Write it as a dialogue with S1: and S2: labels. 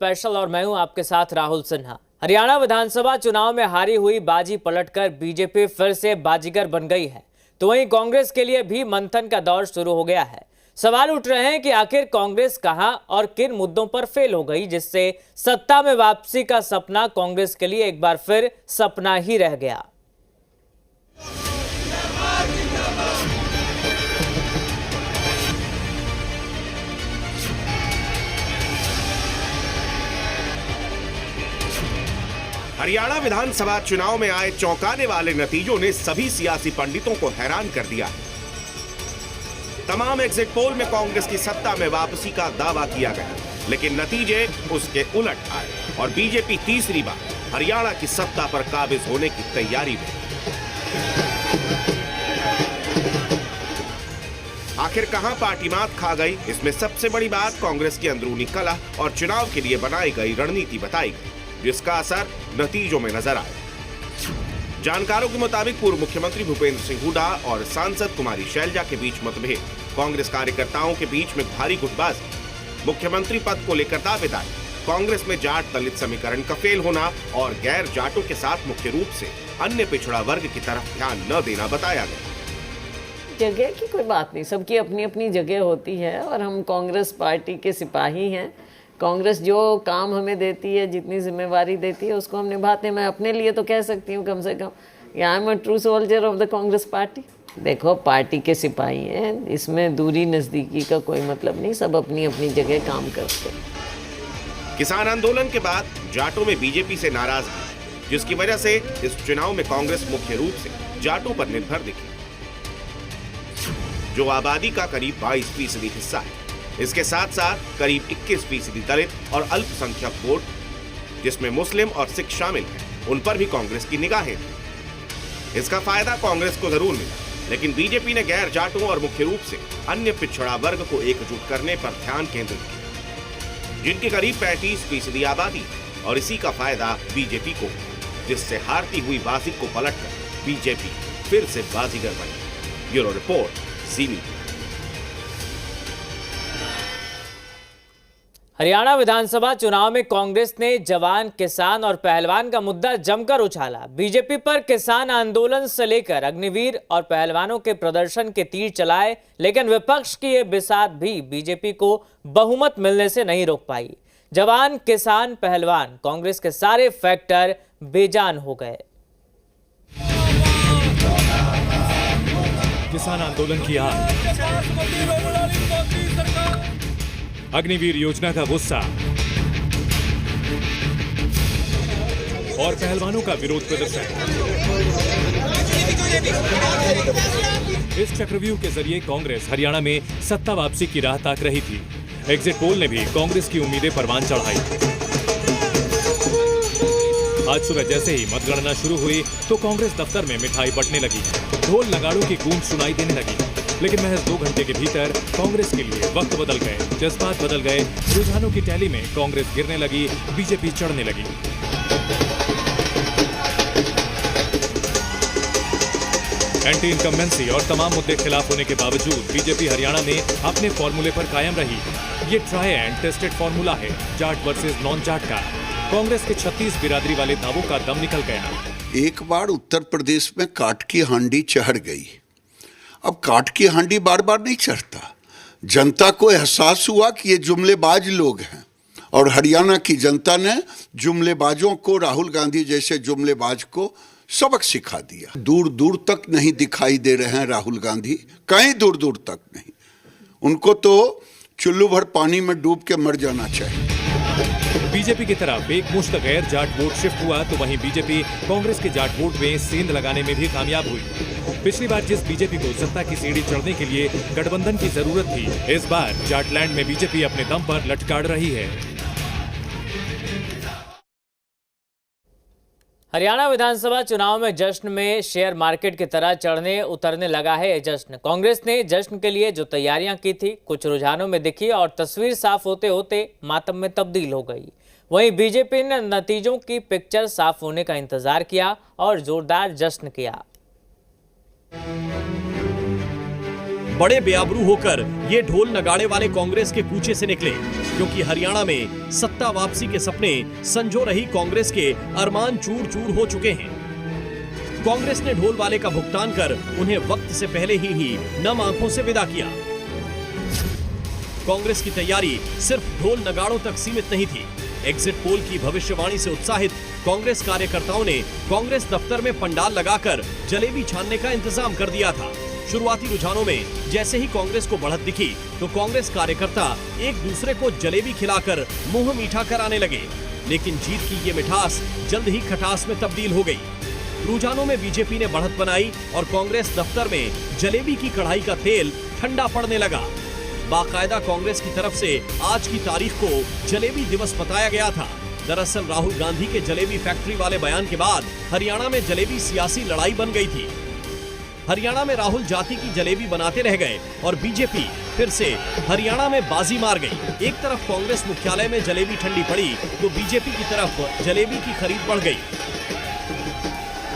S1: Special और मैं हूं आपके साथ राहुल सिन्हा। हरियाणा विधानसभा चुनाव में हारी हुई बाजी पलटकर बीजेपी फिर से बाजीगर बन गई है, तो वहीं कांग्रेस के लिए भी मंथन का दौर शुरू हो गया है। सवाल उठ रहे हैं कि आखिर कांग्रेस कहां और किन मुद्दों पर फेल हो गई, जिससे सत्ता में वापसी का सपना कांग्रेस के लिए एक बार फिर सपना ही रह गया।
S2: हरियाणा विधानसभा चुनाव में आए चौंकाने वाले नतीजों ने सभी सियासी पंडितों को हैरान कर दिया है। तमाम एग्जिट पोल में कांग्रेस की सत्ता में वापसी का दावा किया गया, लेकिन नतीजे उसके उलट आए और बीजेपी तीसरी बार हरियाणा की सत्ता पर काबिज होने की तैयारी में। आखिर कहां पार्टी मात खा गई, इसमें सबसे बड़ी बात कांग्रेस की अंदरूनी कलह और चुनाव के लिए बनाई गई रणनीति बताई गई, जिसका असर नतीजों में नजर आया। जानकारों के मुताबिक पूर्व मुख्यमंत्री भूपेंद्र सिंह हुड्डा और सांसद कुमारी शैलजा के बीच मतभेद, कांग्रेस कार्यकर्ताओं के बीच में भारी गुटबाजी, मुख्यमंत्री पद को लेकर दावेदारी, कांग्रेस में जाट दलित समीकरण का फेल होना और गैर जाटों के साथ मुख्य रूप से अन्य पिछड़ा वर्ग की तरफ ध्यान न देना बताया गया।
S3: जगह की कोई बात नहीं, सबकी अपनी अपनी जगह होती है और हम कांग्रेस पार्टी के सिपाही हैं। कांग्रेस जो काम हमें देती है, जितनी जिम्मेवारी देती है, उसको हम निभाते हैं। मैं अपने लिए तो कह सकती हूँ कम से कम, I am a true soldier of the Congress party. देखो, पार्टी के सिपाही हैं, इसमें दूरी नजदीकी का कोई मतलब नहीं, सब अपनी अपनी जगह काम करते हैं।
S2: किसान आंदोलन के बाद जाटों में बीजेपी से नाराजगी, जिसकी वजह से इस चुनाव में कांग्रेस मुख्य रूप से जाटों पर निर्भर दिखी, जो आबादी का करीब 22% हिस्सा है। इसके साथ साथ करीब 21% दलित और अल्पसंख्यक वोट, जिसमें मुस्लिम और सिख शामिल हैं, उन पर भी कांग्रेस की निगाहें थी। इसका फायदा कांग्रेस को जरूर मिला, लेकिन बीजेपी ने गैर जाटों और मुख्य रूप से अन्य पिछड़ा वर्ग को एकजुट करने पर ध्यान केंद्रित किया, जिनकी करीब 35% आबादी, और इसी का फायदा बीजेपी को, जिससे हारती हुई बाजी को पलटकर बीजेपी फिर से बाजीगर बनी। ब्यूरो रिपोर्ट, ज़ी मीडिया।
S1: हरियाणा विधानसभा चुनाव में कांग्रेस ने जवान, किसान और पहलवान का मुद्दा जमकर उछाला। बीजेपी पर किसान आंदोलन से लेकर अग्निवीर और पहलवानों के प्रदर्शन के तीर चलाए, लेकिन विपक्ष की ये बिसात भी बीजेपी को बहुमत मिलने से नहीं रोक पाई। जवान, किसान, पहलवान, कांग्रेस के सारे फैक्टर बेजान हो गए।
S4: किसान आंदोलन की आग, अग्निवीर योजना का गुस्सा और पहलवानों का विरोध प्रदर्शन। इस चक्रव्यूह के जरिए कांग्रेस हरियाणा में सत्ता वापसी की राह ताक रही थी। एग्जिट पोल ने भी कांग्रेस की उम्मीदें परवान चढ़ाई। आज सुबह जैसे ही मतगणना शुरू हुई तो कांग्रेस दफ्तर में मिठाई बंटने लगी, ढोल नगाड़ों की गूंज सुनाई देने लगी। लेकिन महज 2 घंटे के भीतर कांग्रेस के लिए वक्त बदल गए, जज्बात बदल गए। रुझानों की टैली में कांग्रेस गिरने लगी, बीजेपी चढ़ने लगी। एंटी इनकम्बेंसी और तमाम मुद्दे खिलाफ होने के बावजूद बीजेपी हरियाणा में अपने फॉर्मूले पर कायम रही। ये ट्राई एंड टेस्टेड फॉर्मूला है जाट वर्सेस नॉन जाट का। कांग्रेस के 36 बिरादरी वाले दावों का दम निकल गया।
S5: एक बार उत्तर प्रदेश में काट की हांडी चढ़ गई, अब काट की हांडी बार बार नहीं चढ़ता। जनता को एहसास हुआ कि ये जुमलेबाज लोग हैं और हरियाणा की जनता ने जुमलेबाजों को, राहुल गांधी जैसे जुमलेबाज को सबक सिखा दिया। दूर दूर तक नहीं दिखाई दे रहे हैं राहुल गांधी, कहीं दूर दूर तक नहीं। उनको तो चुल्लू भर पानी में डूब के मर जाना चाहिए।
S4: बीजेपी की तरफ एक मुश्त गैर जाट वोट शिफ्ट हुआ तो वहीं बीजेपी कांग्रेस के जाट वोट में सेंध लगाने में भी कामयाब हुई। पिछली बार जिस बीजेपी को सत्ता की सीढ़ी चढ़ने के लिए गठबंधन की जरूरत थी, इस बार जाटलैंड में बीजेपी अपने दम पर लटकाड़ रही है।
S1: हरियाणा विधानसभा चुनाव में जश्न में शेयर मार्केट की तरह चढ़ने उतरने लगा है ये जश्न। कांग्रेस ने जश्न के लिए जो तैयारियां की थी, कुछ रुझानों में दिखी और तस्वीर साफ होते होते मातम में तब्दील हो गई। वहीं बीजेपी ने नतीजों की पिक्चर साफ होने का इंतजार किया और जोरदार जश्न किया।
S6: बड़े बेआबरू होकर ये ढोल नगाड़े वाले कांग्रेस के कूचे से निकले, क्योंकि हरियाणा में सत्ता वापसी के सपने संजो रही कांग्रेस के अरमान चूर चूर हो चुके हैं। कांग्रेस ने ढोल वाले का भुगतान कर उन्हें वक्त से पहले ही नम आंखों से विदा किया। कांग्रेस की तैयारी सिर्फ ढोल नगाड़ों तक सीमित नहीं थी। एग्जिट पोल की भविष्यवाणी से उत्साहित कांग्रेस कार्यकर्ताओं ने कांग्रेस दफ्तर में पंडाल लगाकर जलेबी छानने का इंतजाम कर दिया था। शुरुआती रुझानों में जैसे ही कांग्रेस को बढ़त दिखी तो कांग्रेस कार्यकर्ता एक दूसरे को जलेबी खिलाकर मुंह मीठा कराने लगे, लेकिन जीत की ये मिठास जल्द ही खटास में तब्दील हो गई। रुझानों में बीजेपी ने बढ़त बनाई और कांग्रेस दफ्तर में जलेबी की कढ़ाई का तेल ठंडा पड़ने लगा। बाकायदा कांग्रेस की तरफ से आज की तारीख को जलेबी दिवस बताया गया था। दरअसल राहुल गांधी के जलेबी फैक्ट्री वाले बयान के बाद हरियाणा में जलेबी सियासी लड़ाई बन गई थी। हरियाणा में राहुल जाति की जलेबी बनाते रह गए और बीजेपी फिर से हरियाणा में बाजी मार गई। एक तरफ कांग्रेस मुख्यालय में जलेबी ठंडी पड़ी तो बीजेपी की तरफ जलेबी की खरीद बढ़ गई।